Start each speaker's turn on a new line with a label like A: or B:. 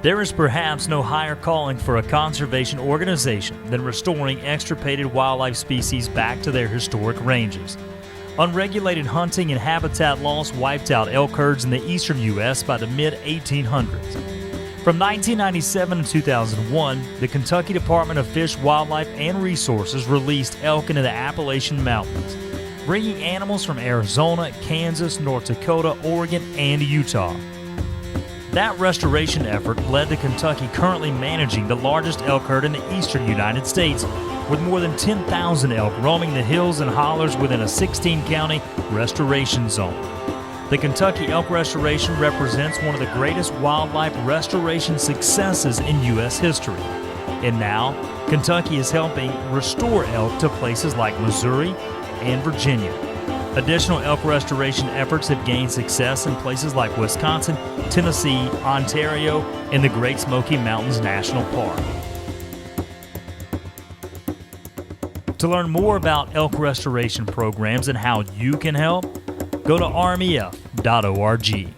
A: There is perhaps no higher calling for a conservation organization than restoring extirpated wildlife species back to their historic ranges. Unregulated hunting and habitat loss wiped out elk herds in the eastern U.S. by the mid-1800s. From 1997 to 2001, the Kentucky Department of Fish, Wildlife, and Resources released elk into the Appalachian Mountains, bringing animals from Arizona, Kansas, North Dakota, Oregon, and Utah. That restoration effort led to Kentucky currently managing the largest elk herd in the eastern United States, with more than 10,000 elk roaming the hills and hollers within a 16-county restoration zone. The Kentucky elk restoration represents one of the greatest wildlife restoration successes in U.S. history. And now, Kentucky is helping restore elk to places like Missouri and Virginia. Additional elk restoration efforts have gained success in places like Wisconsin, Tennessee, Ontario, and the Great Smoky Mountains National Park. To learn more about elk restoration programs and how you can help, go to rmef.org.